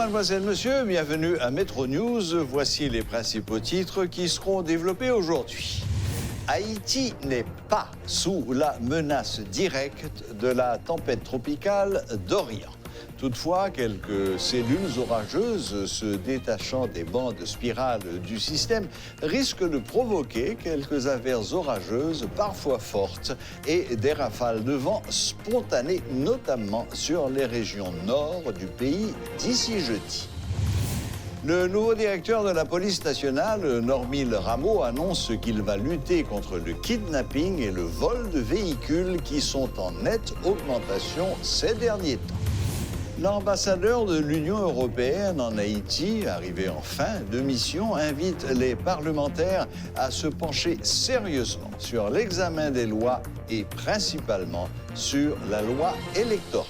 mademoiselle, monsieur, bienvenue à Metro News. Voici les principaux titres qui seront développés aujourd'hui. Haïti n'est pas sous la menace directe de la tempête tropicale Dorian. Toutefois, quelques cellules orageuses se détachant des bandes spirales du système risquent de provoquer quelques averses orageuses parfois fortes et des rafales de vent spontanées, notamment sur les régions nord du pays d'ici jeudi. Le nouveau directeur de la police nationale, Normil Rameau, annonce qu'il va lutter contre le kidnapping et le vol de véhicules qui sont en nette augmentation ces derniers temps. L'ambassadeur de l'Union européenne en Haïti, arrivé en fin de mission, invite les parlementaires à se pencher sérieusement sur l'examen des lois et principalement sur la loi électorale.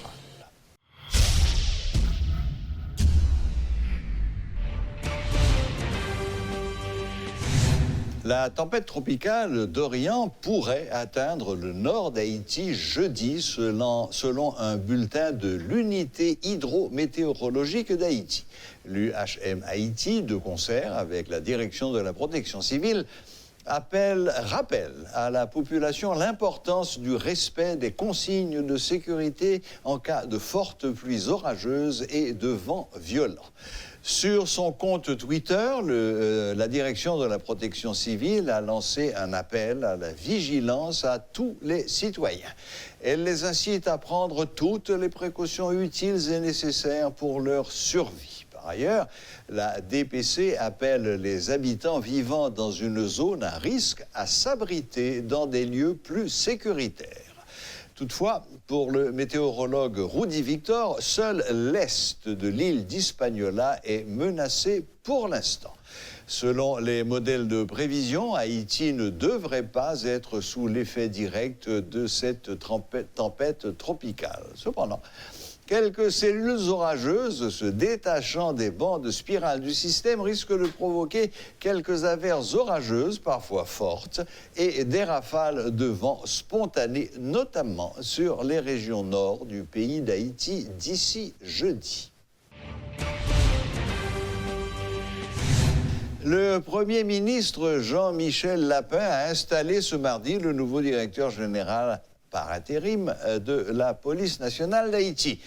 La tempête tropicale Dorian pourrait atteindre le nord d'Haïti jeudi, selon un bulletin de l'unité hydrométéorologique d'Haïti. L'UHM Haïti, de concert avec la direction de la protection civile, rappelle à la population l'importance du respect des consignes de sécurité en cas de fortes pluies orageuses et de vents violents. Sur son compte Twitter, la direction de la protection civile a lancé un appel à la vigilance à tous les citoyens. Elle les incite à prendre toutes les précautions utiles et nécessaires pour leur survie. Par ailleurs, la DPC appelle les habitants vivant dans une zone à risque à s'abriter dans des lieux plus sécuritaires. Toutefois, pour le météorologue Rudy Victor, seul l'est de l'île d'Hispaniola est menacé pour l'instant. Selon les modèles de prévision, Haïti ne devrait pas être sous l'effet direct de cette tempête tropicale. Cependant, quelques cellules orageuses se détachant des bandes spirales du système risquent de provoquer quelques averses orageuses, parfois fortes, et des rafales de vent spontanées, notamment sur les régions nord du pays d'Haïti d'ici jeudi. Le Premier ministre Jean-Michel Lapin a installé ce mardi le nouveau directeur général par intérim de la police nationale d'Haïti.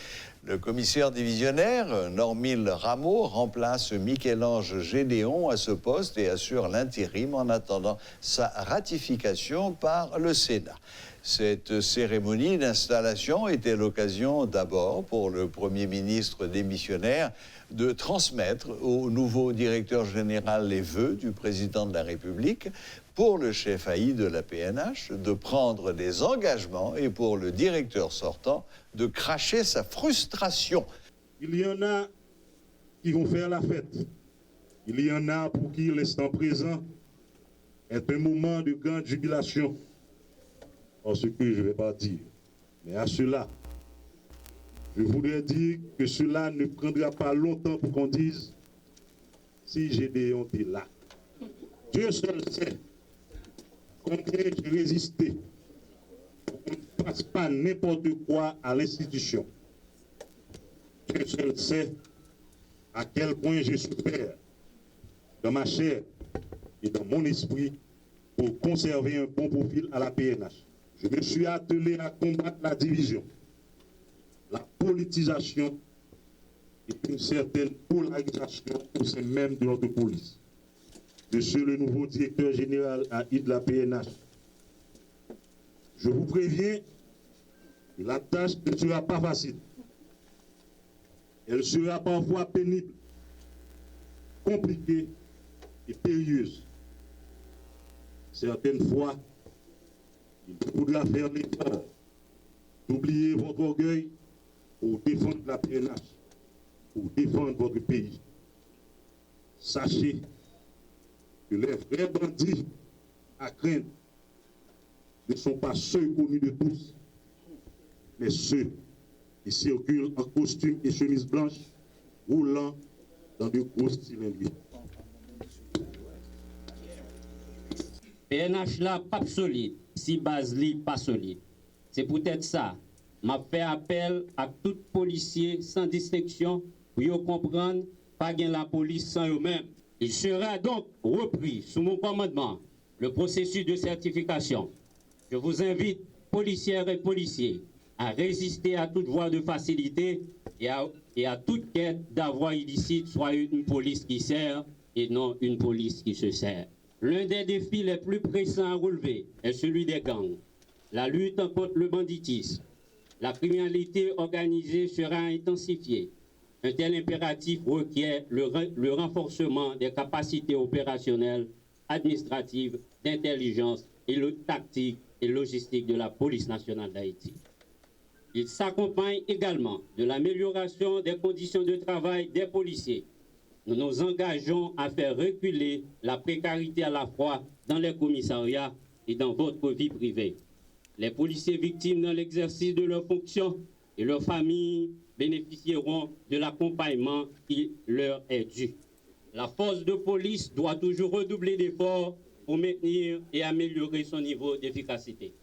Le commissaire divisionnaire, Normil Rameau, remplace Michel-Ange Gédéon à ce poste et assure l'intérim en attendant sa ratification par le Sénat. Cette cérémonie d'installation était l'occasion d'abord pour le Premier ministre démissionnaire de transmettre au nouveau directeur général les vœux du président de la République, pour le chef AI de la PNH de prendre des engagements et pour le directeur sortant de cracher sa frustration. Il y en a qui vont faire la fête. Il y en a pour qui l'instant présent est un moment de grande jubilation. En ce que je ne vais pas dire. Mais à cela, je voudrais dire que cela ne prendra pas longtemps pour qu'on dise si Gédéon est là. Dieu seul sait combien j'ai résisté pour qu'on ne fasse pas n'importe quoi à l'institution. Dieu seul sait à quel point j'ai souffert dans ma chair et dans mon esprit pour conserver un bon profil à la PNH. Je me suis attelé à combattre la division, la politisation et une certaine polarisation au sein même de notre police. Monsieur le nouveau directeur général AI de la PNH, je vous préviens que la tâche ne sera pas facile. Elle sera parfois pénible, compliquée et périlleuse. Certaines fois, il faudra faire l'effort d'oublier votre orgueil pour défendre la PNH, pour défendre votre pays. Sachez que les vrais bandits à craindre ne sont pas ceux connus de tous, mais ceux qui circulent en costume et chemise blanche, roulant dans de grosses cylindres. PNH là, pas solide, si base li pas solide. C'est peut-être ça. M'a fait appel à tout policier sans distinction pour comprendre pas gain la police sans eux-mêmes. Il sera donc repris sous mon commandement le processus de certification. Je vous invite, policières et policiers, à résister à toute voie de facilité et à toute quête d'avoir illicite, soit une police qui sert et non une police qui se sert. L'un des défis les plus pressants à relever est celui des gangs. La lutte contre le banditisme, la criminalité organisée sera intensifiée. Un tel impératif requiert le renforcement des capacités opérationnelles, administratives, d'intelligence et tactique et logistique de la police nationale d'Haïti. Il s'accompagne également de l'amélioration des conditions de travail des policiers. Nous nous engageons à faire reculer la précarité à la fois dans les commissariats et dans votre vie privée. Les policiers victimes dans l'exercice de leurs fonctions et leurs familles bénéficieront de l'accompagnement qui leur est dû. La force de police doit toujours redoubler d'efforts pour maintenir et améliorer son niveau d'efficacité.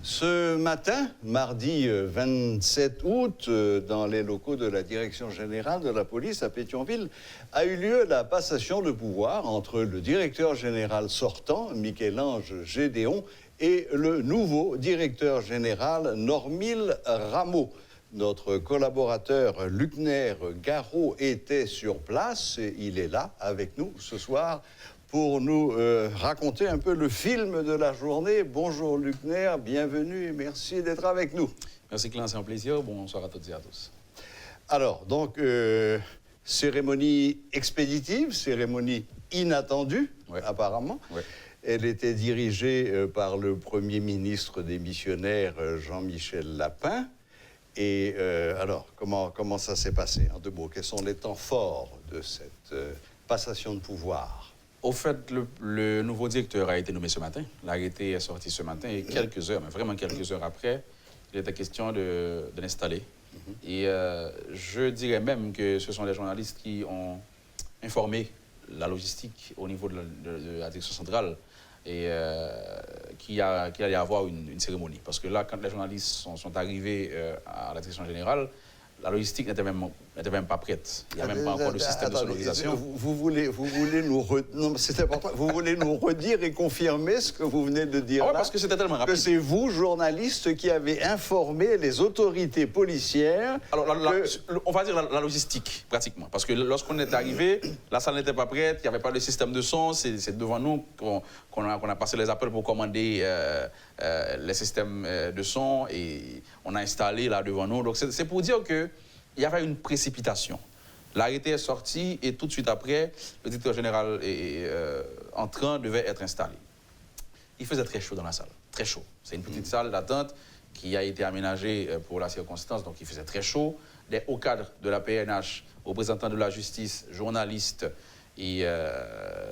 Ce matin, mardi 27 août, dans les locaux de la Direction générale de la police à Pétionville, a eu lieu la passation de pouvoir entre le directeur général sortant, Michel-Ange Gédéon, et le nouveau directeur général, Normil Rameau. Notre collaborateur Lucner Garot était sur place et il est là avec nous ce soir pour nous raconter un peu le film de la journée. Bonjour Lucner, bienvenue et merci d'être avec nous. Merci Clément, c'est un plaisir. Bonsoir à toutes et à tous. Alors, donc, cérémonie expéditive, cérémonie inattendue, ouais. Apparemment. Ouais. Elle était dirigée par le Premier ministre démissionnaire Jean-Michel Lapin. Et alors, comment ça s'est passé en 2 mots? Quels sont les temps forts de cette passation de pouvoir? Au fait, le nouveau directeur a été nommé ce matin. L'arrêté est sorti ce matin et quelques heures, mais vraiment quelques heures après, il était question de l'installer. Et je dirais même que ce sont les journalistes qui ont informé la logistique au niveau de la direction centrale et qu'il allait y avoir une cérémonie. Parce que là, quand les journalistes sont arrivés à la direction générale, la logistique n'était même pas prête. Il n'y a même pas encore de système de sonorisation. Vous voulez nous non, c'est important. Vous voulez nous redire et confirmer ce que vous venez de dire là, parce que c'était tellement rapide. Que c'est vous, journalistes, qui avez informé les autorités policières. Alors, on va dire la logistique, pratiquement. Parce que lorsqu'on est arrivé, la salle n'était pas prête, il n'y avait pas de système de son. C'est devant nous qu'on a passé les appels pour commander les systèmes de son et on a installé là devant nous. Donc, c'est pour dire qu'il y avait une précipitation. L'arrêté est sorti et tout de suite après, le directeur général entrant devait être installé. Il faisait très chaud dans la salle, très chaud. C'est une petite salle d'attente qui a été aménagée pour la circonstance, donc il faisait très chaud. Les hauts cadres de la PNH, représentants de la justice, journalistes et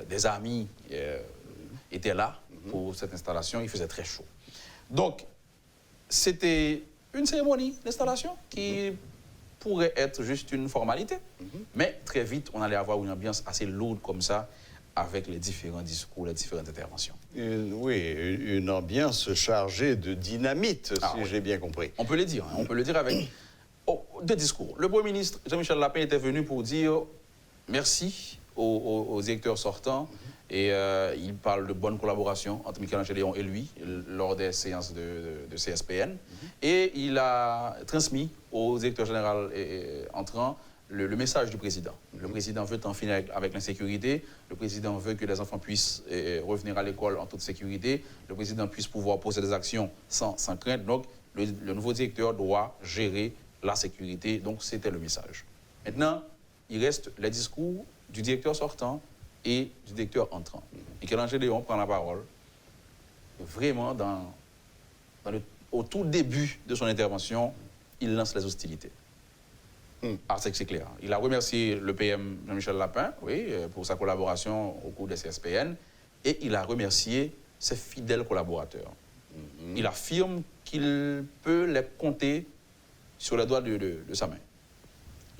des amis étaient là pour cette installation. Il faisait très chaud. Donc, c'était une cérémonie d'installation qui pourrait être juste une formalité. Mais très vite, on allait avoir une ambiance assez lourde comme ça, avec les différents discours, les différentes interventions. Oui, une ambiance chargée de dynamite, si j'ai bien compris. On peut le dire, hein, on peut le dire avec 2 discours. Le Premier ministre, Jean-Michel Lapin, était venu pour dire merci au directeur sortant. Et il parle de bonne collaboration entre Michel-Ange Gédéon et lui lors des séances de CSPN. Et il a transmis au directeur général entrant le message du président. Le président veut en finir avec l'insécurité. Le président veut que les enfants puissent revenir à l'école en toute sécurité. Le président puisse pouvoir poser des actions sans crainte. Donc, le nouveau directeur doit gérer la sécurité. Donc, c'était le message. Maintenant, il reste les discours du directeur sortant et du directeur entrant. Michel-Ange Gédéon prend la parole vraiment au tout début de son intervention, il lance les hostilités. C'est clair. Il a remercié le PM Jean-Michel Lapin, pour sa collaboration au cours des CSPN, et il a remercié ses fidèles collaborateurs. Il affirme qu'il peut les compter sur les doigts de sa main.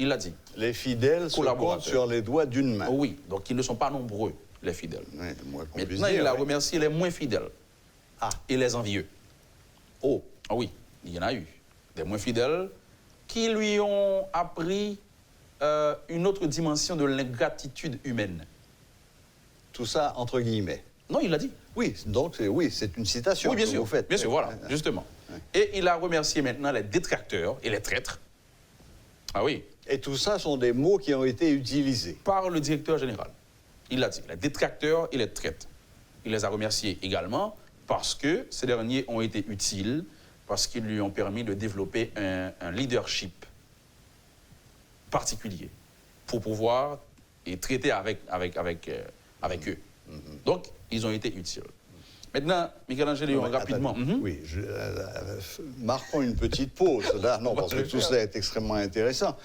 Il l'a dit. Les fidèles se comptent sur les doigts d'une main. Oui, donc ils ne sont pas nombreux, les fidèles. Oui, maintenant, il a remercié les moins fidèles et les envieux. Oui, il y en a eu. des moins fidèles, qui lui ont appris une autre dimension de l'ingratitude humaine. Tout ça entre guillemets. Non, il l'a dit. Oui, donc c'est une citation Oui, bien que sûr. vous faites. Bien sûr, voilà, justement. Et il a remercié maintenant les détracteurs et les traîtres. Ah oui. Et tout ça sont des mots qui ont été utilisés. Par le directeur général. Il l'a dit, les détracteurs et les traîtres. Il les a remerciés également parce que ces derniers ont été utiles, parce qu'ils lui ont permis de développer un leadership particulier pour pouvoir et traiter avec eux. Donc, ils ont été utiles. Maintenant, Michel-Ange Léon, rapidement. Oui, marquons une petite pause là, non, parce que tout ça est extrêmement intéressant.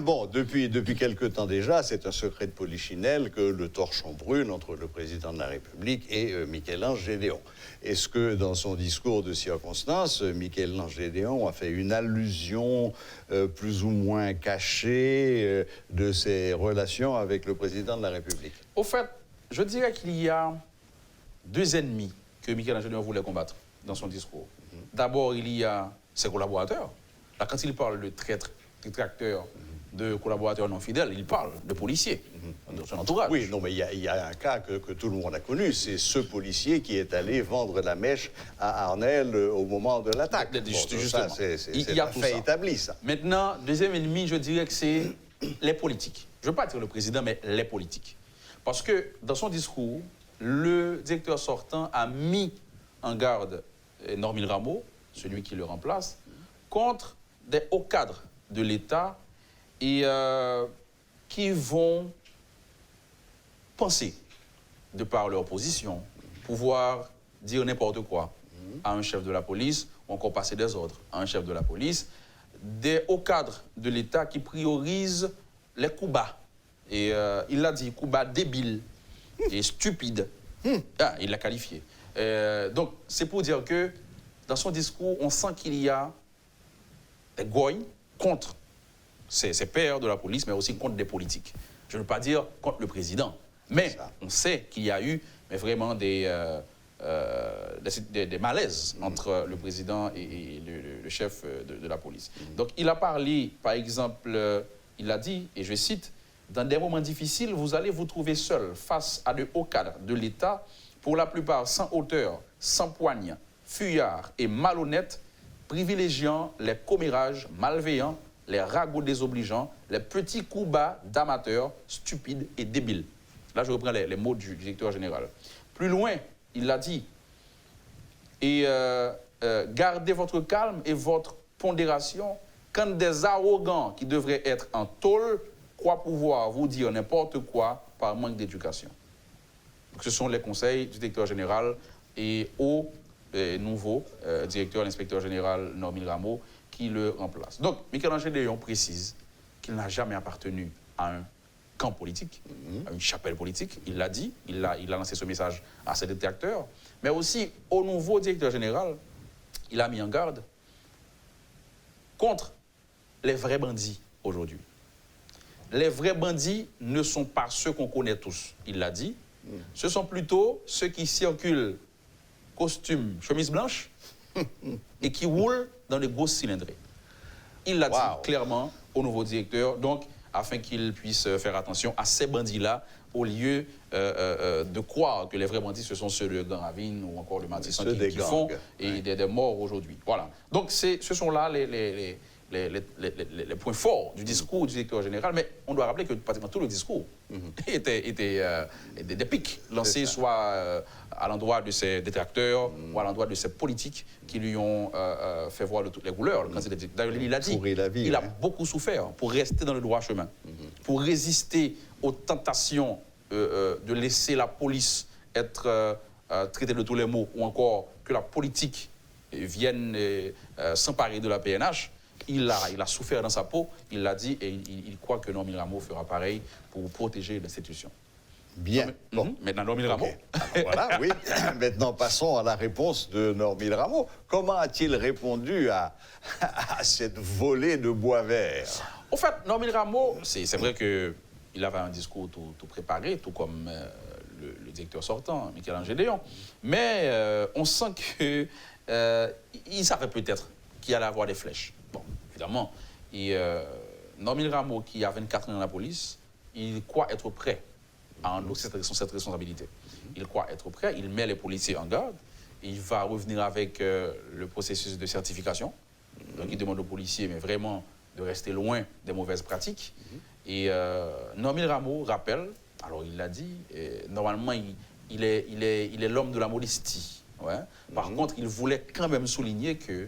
Bon, depuis quelque temps déjà, c'est un secret de polichinelle que le torchon brûle entre le président de la République et Michel-Ange Gédéon. Est-ce que dans son discours de circonstance, Michel-Ange Gédéon a fait une allusion plus ou moins cachée de ses relations avec le président de la République? Au fait, je dirais qu'il y a deux ennemis que Michel-Ange Gédéon voulait combattre dans son discours. D'abord, il y a ses collaborateurs. Là, quand il parle de traîtres, détracteurs, de collaborateurs non fidèles, il parle de policiers, de son entourage. Oui, non, mais il y a un cas que tout le monde a connu. C'est ce policier qui est allé vendre la mèche à Arnel au moment de l'attaque. Justement. C'est un fait établi, ça. Maintenant, deuxième ennemi, je dirais que c'est les politiques. Je ne veux pas dire le président, mais les politiques. Parce que dans son discours, le directeur sortant a mis en garde Normil Rameau, celui qui le remplace, contre des hauts cadres de l'État et qui vont penser, de par leur position, pouvoir dire n'importe quoi à un chef de la police ou encore passer des ordres à un chef de la police, des hauts cadres de l'État qui priorisent les coups bas. Et il l'a dit, coups bas débiles et stupides. Ah, il l'a qualifié. Donc, c'est pour dire que dans son discours, on sent qu'il y a des goyes contre ses pairs de la police, mais aussi contre des politiques. Je ne veux pas dire contre le président, mais on sait qu'il y a eu vraiment des malaises entre le président et le chef de la police. Donc, il a parlé, par exemple, il a dit, et je cite, « Dans des moments difficiles, vous allez vous trouver seul face à de hauts cadres de l'État, pour la plupart sans hauteur, sans poigne, fuyards et malhonnêtes, privilégiant les commérages malveillants, les ragots désobligeants, les petits coups bas d'amateurs, stupides et débiles. » Là, je reprends les mots du directeur général. Plus loin, il l'a dit. Et gardez votre calme et votre pondération quand des arrogants qui devraient être en tôle croient pouvoir vous dire n'importe quoi par manque d'éducation. Ce sont les conseils du directeur général et au nouveau directeur, l'inspecteur général Normil Rameau, qui le remplace. Donc, Michel-Ange Gédéon précise qu'il n'a jamais appartenu à un camp politique, à une chapelle politique. Il l'a dit, il a lancé ce message à ses détracteurs, mais aussi au nouveau directeur général, il a mis en garde contre les vrais bandits aujourd'hui. Les vrais bandits ne sont pas ceux qu'on connaît tous, il l'a dit. Ce sont plutôt ceux qui circulent costume, chemise blanche et qui roulent dans des grosses cylindrées. Il l'a dit clairement au nouveau directeur, donc afin qu'il puisse faire attention à ces bandits-là au lieu de croire que les vrais bandits, ce sont ceux de Grand Ravine ou encore de Matissan qui font et des morts aujourd'hui. Voilà. Donc ce sont là les points forts du discours du directeur général, mais on doit rappeler que pratiquement tout le discours était des pics lancés soit à l'endroit de ses détracteurs ou à l'endroit de ses politiques qui lui ont fait voir de toutes les couleurs. D'ailleurs, il a dit qu'il a beaucoup souffert pour rester dans le droit chemin, pour résister aux tentations de laisser la police être traitée de tous les maux ou encore que la politique vienne s'emparer de la PNH. Il a souffert dans sa peau, il l'a dit, et il croit que Normil Rameau fera pareil pour protéger l'institution. Bien. Bon. Maintenant, Normil Rameau. Voilà, oui. Maintenant, passons à la réponse de Normil Rameau. Comment a-t-il répondu à cette volée de bois vert? Au fait, Normil Rameau, c'est vrai qu'il avait un discours tout préparé, tout comme le directeur sortant, Michel-Ange Gédéon. Mais on sent qu'il savait peut-être qu'il allait avoir des flèches. Bon, évidemment. Et Normil Rameau, qui a 24 ans dans la police, il croit être prêt à endosser cette responsabilité. Il croit être prêt, il met les policiers en garde, il va revenir avec le processus de certification. Donc il demande aux policiers, mais vraiment, de rester loin des mauvaises pratiques. Et Normil Rameau rappelle, alors il l'a dit, normalement il est l'homme de la modestie. Ouais. Par contre, il voulait quand même souligner que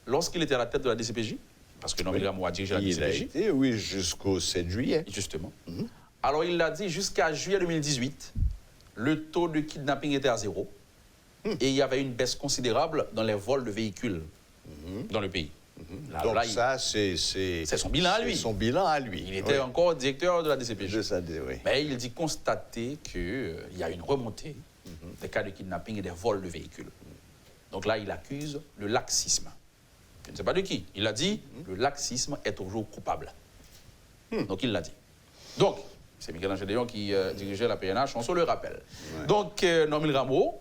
lorsqu'il était à la tête de la DCPJ, parce que Normil Rameau a dirigé la DCPJ. Il a été, oui, jusqu'au 7 juillet. Justement. Alors il l'a dit, jusqu'à juillet 2018, le taux de kidnapping était à 0. Et il y avait une baisse considérable dans les vols de véhicules dans le pays. Là, Donc là, ça, c'est son bilan à lui. Son bilan à lui. Il était encore directeur de la DCPJ. Oui. Mais il dit constater qu'il y a une remontée des cas de kidnapping et des vols de véhicules. Donc là, il accuse le laxisme. Je ne sais pas de qui. Il a dit le laxisme est toujours coupable. Donc il l'a dit. Donc, c'est Michel-Ange Déon qui dirigeait la PNH, on se le rappelle. Ouais. Donc, Normil Rameau,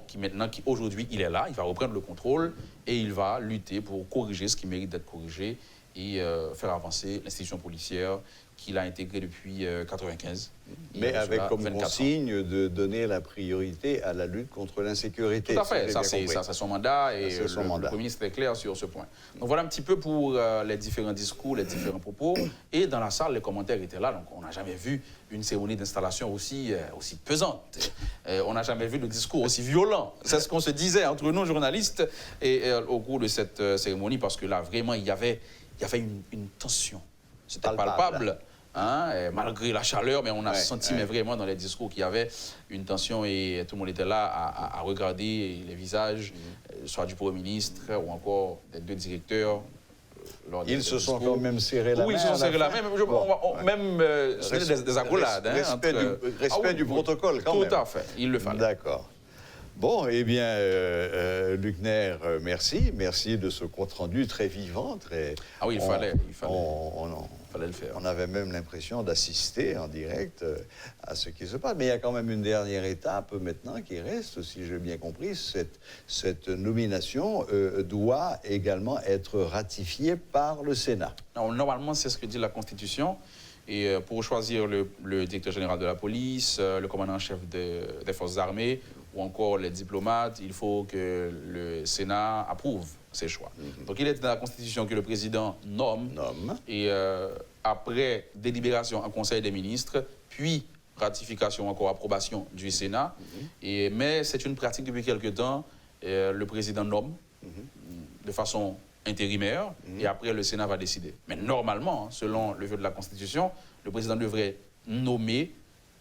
qui aujourd'hui, il est là, il va reprendre le contrôle et il va lutter pour corriger ce qui mérite d'être corrigé et faire avancer l'institution policière qu'il a intégrée depuis 1995. Mais avec comme consigne de donner la priorité à la lutte contre l'insécurité. Tout à fait, ça c'est son mandat et le Premier ministre est clair sur ce point. Donc voilà un petit peu pour les différents discours, les différents propos. Et dans la salle, les commentaires étaient là, donc on n'a jamais vu une cérémonie d'installation aussi pesante. On n'a jamais vu de discours aussi violent. C'est ce qu'on se disait entre nous, journalistes, et au cours de cette cérémonie, parce que là, vraiment, il y avait une tension. C'était palpable. Hein, malgré la chaleur, mais on a senti mais vraiment dans les discours qu'il y avait une tension et tout le monde était là à regarder les visages, soit du Premier ministre ou encore des deux directeurs. Ils se sont quand même serrés la main. Oui, ils se sont serrés la main, même des accolades. Respect du protocole quand même. Tout à fait, il le fallait. D'accord. Bon, eh bien, Luckner, merci. Merci de ce compte-rendu très vivant, très... Ah oui, il fallait le faire. On avait même l'impression d'assister en direct à ce qui se passe. Mais il y a quand même une dernière étape maintenant qui reste, si j'ai bien compris. Cette nomination doit également être ratifiée par le Sénat. Alors, normalement, c'est ce que dit la Constitution. Et pour choisir le directeur général de la police, le commandant-en-chef des forces armées ou encore les diplomates, il faut que le Sénat approuve ces choix. Donc il est dans la Constitution que le président nomme. Et après délibération en Conseil des ministres, puis ratification, encore approbation du Sénat. Mais c'est une pratique depuis quelque temps. Le président nomme de façon intérimaire et après le Sénat va décider. Mais normalement, selon le vœu de la Constitution, le président devrait nommer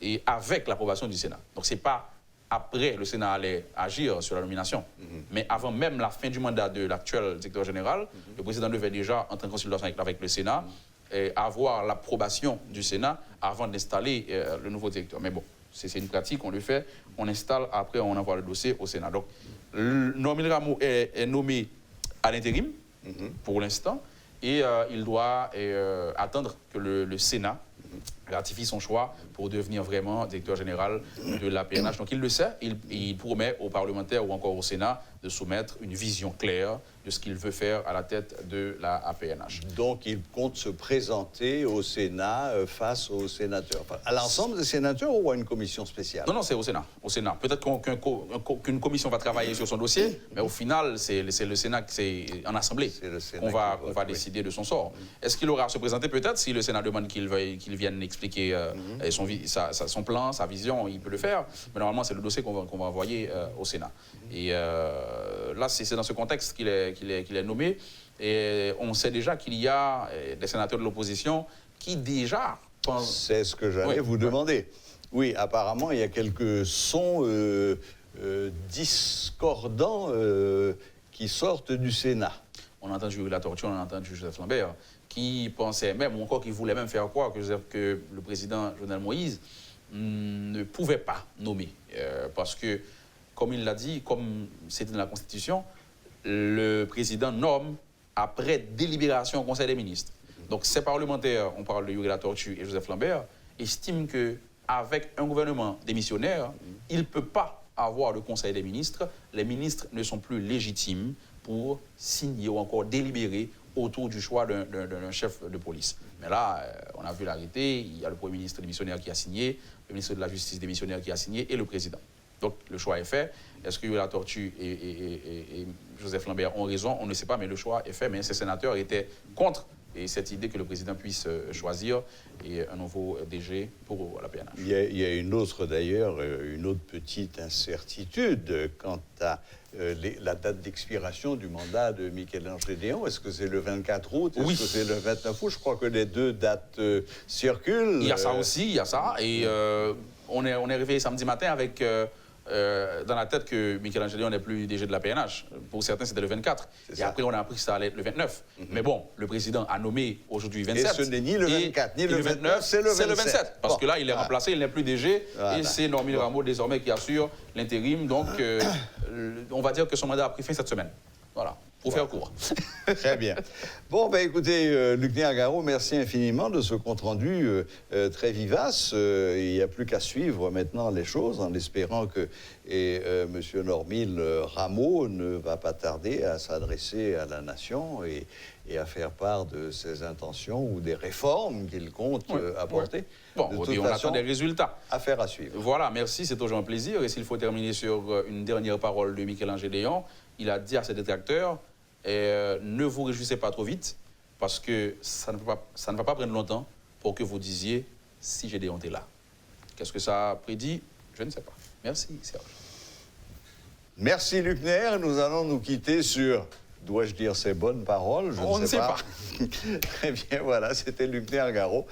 et avec l'approbation du Sénat. Donc c'est pas après le Sénat allait agir sur la nomination. Mais avant même la fin du mandat de l'actuel directeur général, le président devait déjà entrer en consultation avec le Sénat et avoir l'approbation du Sénat avant d'installer le nouveau directeur. Mais bon, c'est une pratique, on le fait, on installe, après on envoie le dossier au Sénat. Donc, Normil Rameau est nommé à l'intérim, pour l'instant, et il doit attendre que le Sénat ratifie son choix pour devenir vraiment directeur général de la PNH. Donc il le sait, il promet aux parlementaires ou encore au Sénat de soumettre une vision claire de ce qu'il veut faire à la tête de la PNH. Donc il compte se présenter au Sénat face aux sénateurs, à l'ensemble des sénateurs ou à une commission spéciale? Non, c'est au Sénat. Peut-être qu'une commission va travailler sur son dossier, mais au final, c'est le Sénat, c'est en Assemblée qu'on va décider de son sort. Est-ce qu'il aura à se présenter? Peut-être, si le Sénat demande qu'il vienne expliquer son plan, sa vision, il peut le faire. Mais normalement, c'est le dossier qu'on va envoyer au Sénat. Et là, c'est dans ce contexte qu'il est nommé. Et on sait déjà qu'il y a des sénateurs de l'opposition qui déjà pensent... C'est ce que j'allais vous demander. Oui, apparemment, il y a quelques sons discordants qui sortent du Sénat. On a entendu la torture, on a entendu Joseph Lambert, qui pensait même, ou encore qui voulait même faire croire que le président Jovenel Moïse ne pouvait pas nommer. Parce que, comme il l'a dit, comme c'était dans la Constitution, le président nomme après délibération au Conseil des ministres. Donc ces parlementaires, on parle de Yuri Latortue et Joseph Lambert, estiment qu'avec un gouvernement démissionnaire, il ne peut pas avoir le Conseil des ministres. Les ministres ne sont plus légitimes pour signer ou encore délibérer autour du choix d'un chef de police. Mais là, on a vu l'arrêté, il y a le Premier ministre démissionnaire qui a signé, le ministre de la Justice démissionnaire qui a signé et le président. Donc le choix est fait. Est-ce que la Tortue et Joseph Lambert ont raison? On ne sait pas, mais le choix est fait. Mais ces sénateurs étaient contre cette idée que le président puisse choisir un nouveau DG pour la PNH. Il y a une autre, d'ailleurs, une autre petite incertitude quant à la date d'expiration du mandat de Michel-Ange Gédéon. Est-ce que c'est le 24 août? Est-ce que c'est le 29 août? Je crois que les deux dates circulent. Il y a ça aussi, il y a ça. Et on est réveillé samedi matin avec dans la tête que Michel-Ange Gédéon n'est plus DG de la PNH. Pour certains, c'était le 24. Et après, on a appris que ça allait être le 29. Mais bon, le président a nommé aujourd'hui 27. Et ce n'est ni le 24, ni le 29, c'est le 27. Parce que là, il est remplacé, il n'est plus DG. Voilà. Et c'est Normil Rameau désormais qui assure l'intérim. Donc, on va dire que son mandat a pris fin cette semaine. Voilà. Pour faire court. Très bien. Bon, ben écoutez, Luc Néa-Garot, merci infiniment de ce compte-rendu très vivace. Il n'y a plus qu'à suivre maintenant les choses en espérant que M. Normil Rameau ne va pas tarder à s'adresser à la nation et à faire part de ses intentions ou des réformes qu'il compte apporter. Bon, on attend des résultats. Affaire à suivre. Voilà, merci, c'est toujours un plaisir. Et s'il faut terminer sur une dernière parole de Michel-Ange Gédéon, il a dit à ses détracteurs, ne vous réjouissez pas trop vite, parce que ça ne va pas prendre longtemps pour que vous disiez si Gédéon était là. Qu'est-ce que ça prédit? Je ne sais pas. Merci, Serge. Merci, Luc Néa. Nous allons nous quitter sur... Dois-je dire ces bonnes paroles? On ne sait pas. Très bien, voilà, c'était Luc Néa-Garot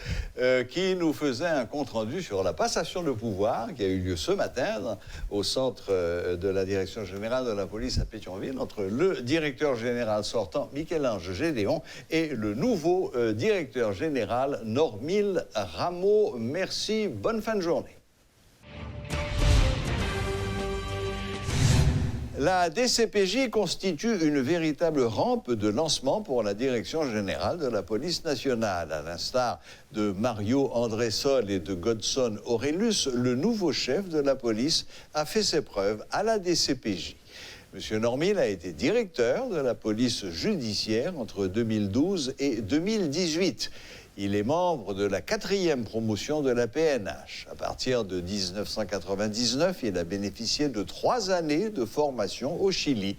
qui nous faisait un compte-rendu sur la passation de pouvoir qui a eu lieu ce matin au centre de la Direction générale de la police à Pétionville entre le directeur général sortant, Michel-Ange Gédéon, et le nouveau directeur général, Normil Rameau. Merci, bonne fin de journée. La DCPJ constitue une véritable rampe de lancement pour la Direction générale de la police nationale. À l'instar de Mario Andressol et de Godson Aurelius, le nouveau chef de la police a fait ses preuves à la DCPJ. M. Normil a été directeur de la police judiciaire entre 2012 et 2018. Il est membre de la 4e promotion de la PNH. À partir de 1999, il a bénéficié de 3 années de formation au Chili.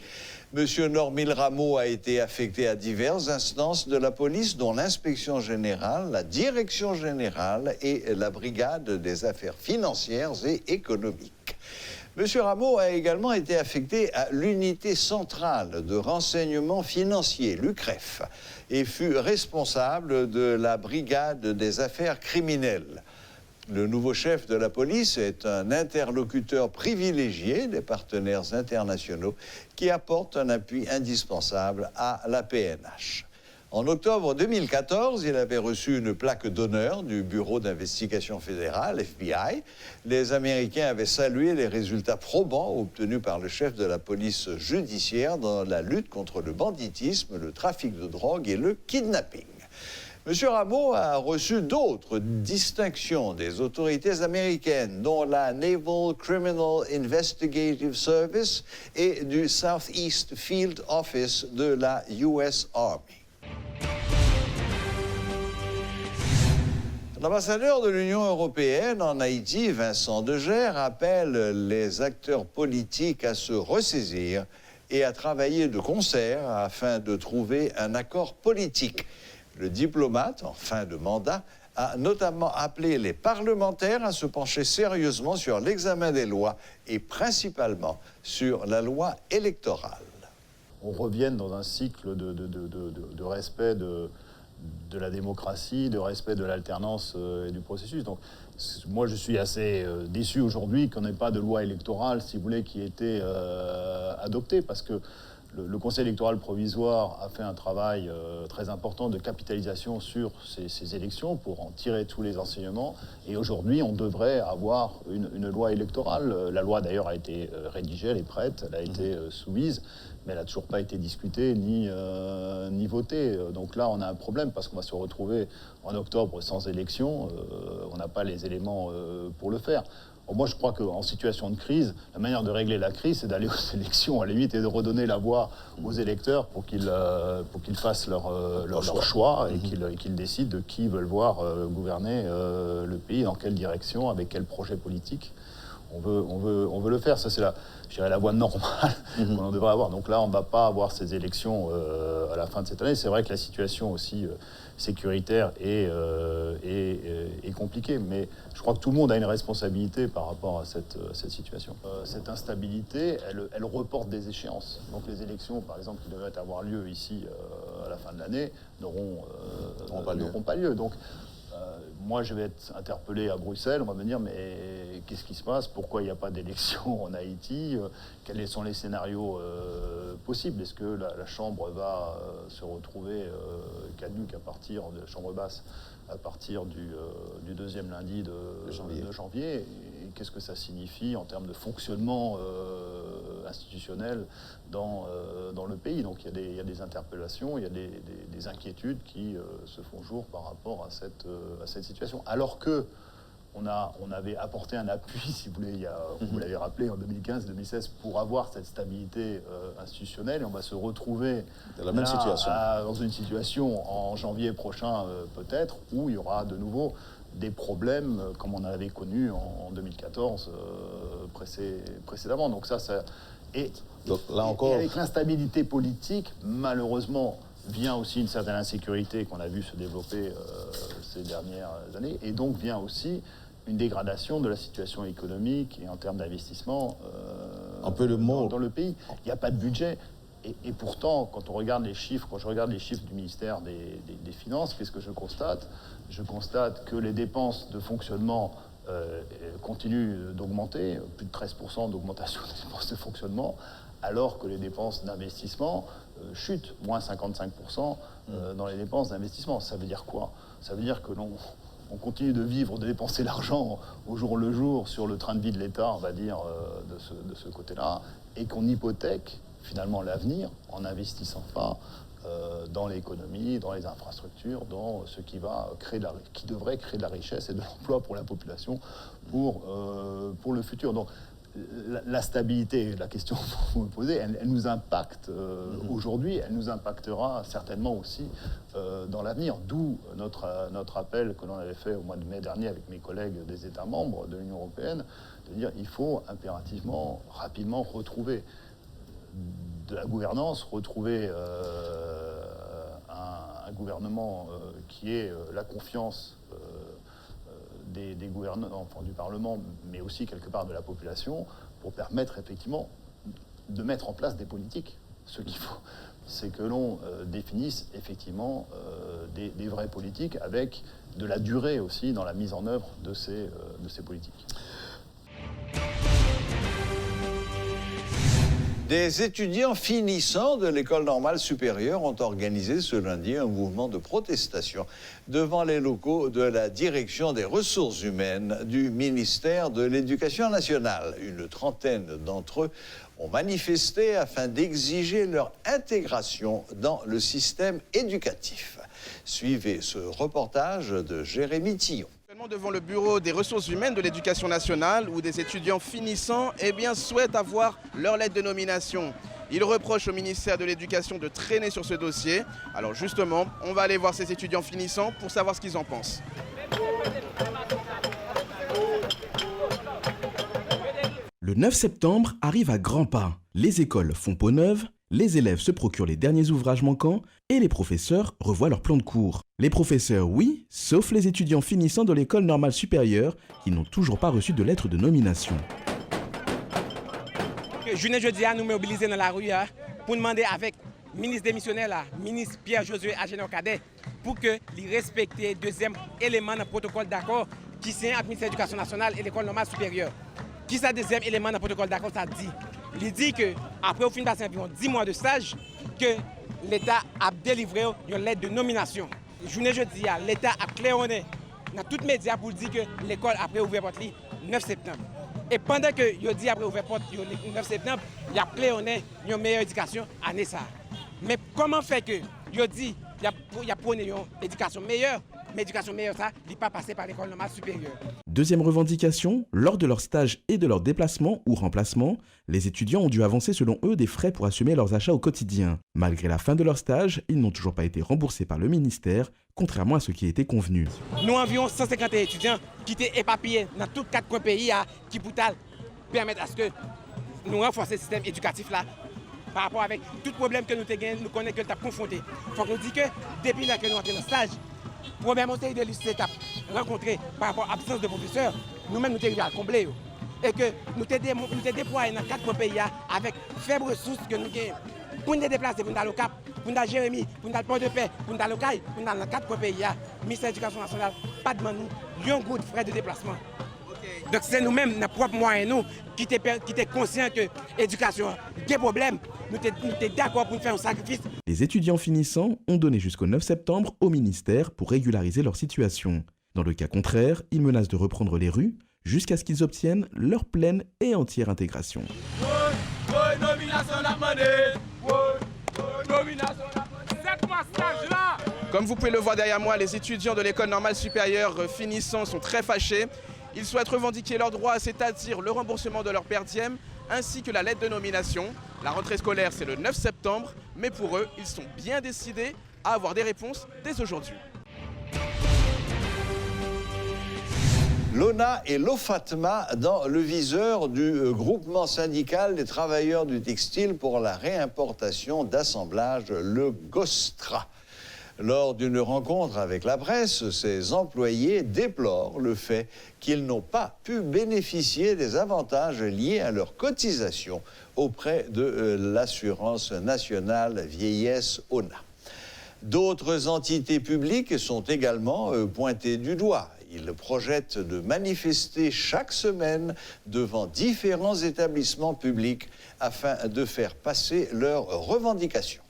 M. Normil Rameau a été affecté à diverses instances de la police, dont l'inspection générale, la direction générale et la brigade des affaires financières et économiques. M. Rameau a également été affecté à l'unité centrale de renseignement financier, l'UCREF, et fut responsable de la brigade des affaires criminelles. Le nouveau chef de la police est un interlocuteur privilégié des partenaires internationaux qui apporte un appui indispensable à la PNH. En octobre 2014, il avait reçu une plaque d'honneur du Bureau d'investigation fédérale, FBI. Les Américains avaient salué les résultats probants obtenus par le chef de la police judiciaire dans la lutte contre le banditisme, le trafic de drogue et le kidnapping. M. Rameau a reçu d'autres distinctions des autorités américaines, dont la Naval Criminal Investigative Service et du Southeast Field Office de la US Army. L'ambassadeur de l'Union européenne en Haïti, Vincent Degert, appelle les acteurs politiques à se ressaisir et à travailler de concert afin de trouver un accord politique. Le diplomate, en fin de mandat, a notamment appelé les parlementaires à se pencher sérieusement sur l'examen des lois et principalement sur la loi électorale. On revient dans un cycle de respect de la démocratie, de respect de l'alternance et du processus. Donc, moi, je suis assez déçu aujourd'hui qu'on n'ait pas de loi électorale, si vous voulez, qui ait été adoptée, parce que le Conseil électoral provisoire a fait un travail très important de capitalisation sur ces élections pour en tirer tous les enseignements. Et aujourd'hui, on devrait avoir une loi électorale. La loi, d'ailleurs, a été rédigée, elle est prête, elle a été soumise, mais elle n'a toujours pas été discutée ni votée. Donc là, on a un problème parce qu'on va se retrouver en octobre sans élection, on n'a pas les éléments pour le faire. Moi, je crois qu'en situation de crise, la manière de régler la crise, c'est d'aller aux élections, à la limite, et de redonner la voix aux électeurs pour qu'ils fassent leur choix et qu'ils décident de qui ils veulent voir gouverner le pays, dans quelle direction, avec quel projet politique on veut le faire. Ça, c'est la voie normale qu'on devrait avoir. Donc là, on ne va pas avoir ces élections à la fin de cette année. C'est vrai que la situation aussi sécuritaire est compliquée, mais je crois que tout le monde a une responsabilité par rapport à cette situation. Cette instabilité, elle reporte des échéances. Donc les élections, par exemple, qui devraient avoir lieu ici à la fin de l'année, n'auront pas lieu. Donc, moi, je vais être interpellé à Bruxelles. On va me dire, mais qu'est-ce qui se passe? Pourquoi il n'y a pas d'élection en Haïti? Quels sont les scénarios possibles? Est-ce que la Chambre va se retrouver caduque à partir de la Chambre basse à partir du deuxième lundi de janvier? Et qu'est-ce que ça signifie en termes de fonctionnement institutionnel dans le pays? Donc il y a des interpellations, il y a des inquiétudes qui se font jour par rapport à cette situation. Alors que on avait apporté un appui, si vous voulez, vous l'avez rappelé, en 2015-2016, pour avoir cette stabilité institutionnelle. Et on va se retrouver dans une situation en janvier prochain, peut-être, où il y aura de nouveau des problèmes, comme on avait connu en 2014 précédemment. Donc donc, là encore... Et avec l'instabilité politique, malheureusement, vient aussi une certaine insécurité qu'on a vu se développer ces dernières années, et donc vient aussi une dégradation de la situation économique et en termes d'investissement dans le pays. Il n'y a pas de budget. Et pourtant, quand je regarde les chiffres du ministère des Finances, qu'est-ce que je constate? Je constate que les dépenses de fonctionnement continuent d'augmenter, plus de 13% d'augmentation des dépenses de fonctionnement, alors que les dépenses d'investissement chutent, moins 55% dans les dépenses d'investissement. Ça veut dire quoi? Ça veut dire que on continue de vivre, de dépenser l'argent au jour le jour sur le train de vie de l'État, on va dire, de ce côté-là, et qu'on hypothèque finalement l'avenir en n'investissant pas dans l'économie, dans les infrastructures, dans ce qui devrait créer de la richesse et de l'emploi pour la population pour le futur. Donc, la stabilité, la question que vous me posez, elle nous impacte aujourd'hui, elle nous impactera certainement aussi dans l'avenir. D'où notre appel que l'on avait fait au mois de mai dernier avec mes collègues des États membres de l'Union européenne, de dire qu'il faut impérativement, rapidement retrouver de la gouvernance, retrouver un gouvernement qui ait la confiance des gouvernants, enfin, du Parlement, mais aussi quelque part de la population, pour permettre effectivement de mettre en place des politiques. Ce qu'il faut, c'est que l'on définisse effectivement des vraies politiques avec de la durée aussi dans la mise en œuvre de ces politiques. Des étudiants finissants de l'école normale supérieure ont organisé ce lundi un mouvement de protestation devant les locaux de la direction des ressources humaines du ministère de l'Éducation nationale. Une trentaine d'entre eux ont manifesté afin d'exiger leur intégration dans le système éducatif. Suivez ce reportage de Jérémy Tillon. Devant le bureau des ressources humaines de l'Éducation nationale où des étudiants finissants souhaitent avoir leur lettre de nomination. Ils reprochent au ministère de l'Éducation de traîner sur ce dossier. Alors justement, on va aller voir ces étudiants finissants pour savoir ce qu'ils en pensent. Le 9 septembre arrive à grands pas. Les écoles font peau neuve, les élèves se procurent les derniers ouvrages manquants et les professeurs revoient leur plan de cours. Les professeurs, oui, sauf les étudiants finissants de l'école normale supérieure qui n'ont toujours pas reçu de lettre de nomination. Journée jeudi, nous mobilisons dans la rue pour demander avec le ministre démissionnaire, le ministre Pierre-Josué Agenor-Cadet, pour qu'il respecte le deuxième élément dans le protocole d'accord qui est avec le ministère de l'Éducation nationale et l'école normale supérieure. Qui est le deuxième élément dans le protocole d'accord? Ça dit. Il dit qu'après au fin de environ 10 mois de stage, que l'État a délivré une lettre de nomination. Journée jeudi, l'État a claironné dans tous les médias pour dire que l'école après ouvert porte le 9 septembre. Et pendant que il dit après ouvert porte le 9 septembre, il a claironné une meilleure éducation année ça. Mais comment fait que il dit il a prôné une éducation meilleure mais l'éducation meilleure, ça, il n'est pas passé par l'école normale supérieure. Deuxième revendication, lors de leur stage et de leur déplacement ou remplacement, les étudiants ont dû avancer selon eux des frais pour assumer leurs achats au quotidien. Malgré la fin de leur stage, ils n'ont toujours pas été remboursés par le ministère, contrairement à ce qui a été convenu. Nous environ 150 étudiants qui étaient éparpillés dans tous 4 coins pays qui pourraient permettre à ce que nous renforcer le système éducatif là par rapport avec tout problème que nous avons, nous connaissons que nous avons confronté. Il faut que nous disions que depuis là que nous entrons dans le stage, premièrement, c'est de l'étape rencontrée par rapport à l'absence de professeurs, nous-mêmes nous arrivés à combler. Et que nous avons déployé dans 4 pays avec faibles ressources que nous avons pour nous déplacer, pour nous aller au Cap, pour nous aller à Jérémy, pour nous aller à Port-de-Paix, pour nous aller au Caille, pour nous aller dans 4 pays. Le ministère de l'Éducation nationale pas demandé nous un goût de frais de déplacement. Donc c'est nous-mêmes, nos propres moyens, nous, qui étaient conscients que l'éducation a des problèmes. Nous étions d'accord pour faire un sacrifice. Les étudiants finissants ont donné jusqu'au 9 septembre au ministère pour régulariser leur situation. Dans le cas contraire, ils menacent de reprendre les rues jusqu'à ce qu'ils obtiennent leur pleine et entière intégration. Comme vous pouvez le voir derrière moi, les étudiants de l'école normale supérieure finissants sont très fâchés. Ils souhaitent revendiquer leurs droits, c'est-à-dire le remboursement de leur per diem, ainsi que la lettre de nomination. La rentrée scolaire, c'est le 9 septembre, mais pour eux, ils sont bien décidés à avoir des réponses dès aujourd'hui. L'ONA et l'OFATMA dans le viseur du groupement syndical des travailleurs du textile pour la réimportation d'assemblage, le GOSTRA. Lors d'une rencontre avec la presse, ces employés déplorent le fait qu'ils n'ont pas pu bénéficier des avantages liés à leur cotisation auprès de l'assurance nationale vieillesse ONA. D'autres entités publiques sont également pointées du doigt. Ils projettent de manifester chaque semaine devant différents établissements publics afin de faire passer leurs revendications.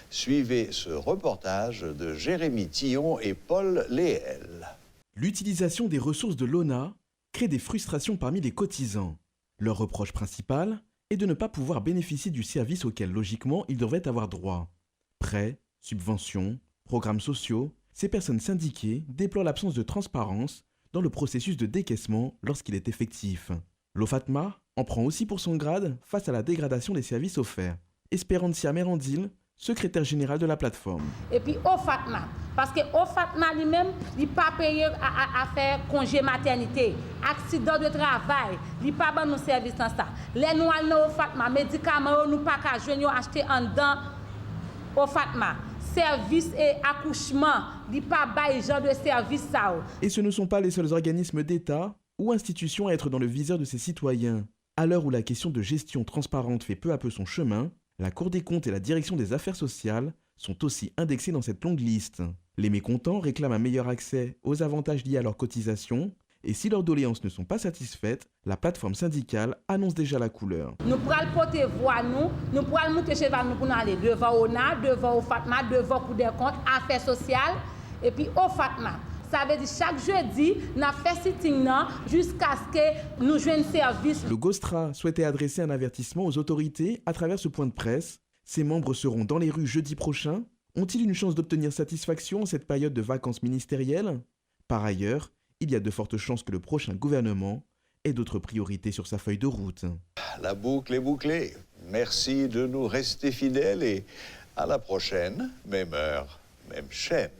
Suivez ce reportage de Jérémy Tillon et Paul Léel. L'utilisation des ressources de l'ONA crée des frustrations parmi les cotisants. Leur reproche principal est de ne pas pouvoir bénéficier du service auquel logiquement ils devraient avoir droit. Prêts, subventions, programmes sociaux, ces personnes syndiquées déplorent l'absence de transparence dans le processus de décaissement lorsqu'il est effectif. L'OFATMA en prend aussi pour son grade face à la dégradation des services offerts. Espérantia Merandil, secrétaire général de la plateforme. Et puis OFATMA, parce que OFATMA lui-même, il n'est pas payé à faire congé maternité, accident de travail, il n'est pas bon nos services dans ça. Les noirs dans OFATMA, médicaments, nous pas qu'à joindre acheter en dedans OFATMA. Service et accouchement, il n'est pas bail genre de service ça. Et ce ne sont pas les seuls organismes d'État ou institutions à être dans le viseur de ces citoyens. À l'heure où la question de gestion transparente fait peu à peu son chemin, la Cour des comptes et la Direction des affaires sociales sont aussi indexés dans cette longue liste. Les mécontents réclament un meilleur accès aux avantages liés à leurs cotisations et si leurs doléances ne sont pas satisfaites, la plateforme syndicale annonce déjà la couleur. Nous pourrons porter voix, nous pourrons monter cheval nous pour aller devant ONA, devant OFATMA, devant Cour des comptes, affaires sociales et puis OFATMA. Ça veut dire chaque jeudi, nous faisons sitting jusqu'à ce que nous joignions service. Le GOSTRA souhaitait adresser un avertissement aux autorités à travers ce point de presse. Ses membres seront dans les rues jeudi prochain. Ont-ils une chance d'obtenir satisfaction en cette période de vacances ministérielles? Par ailleurs, il y a de fortes chances que le prochain gouvernement ait d'autres priorités sur sa feuille de route. La boucle est bouclée. Merci de nous rester fidèles et à la prochaine, même heure, même chaîne.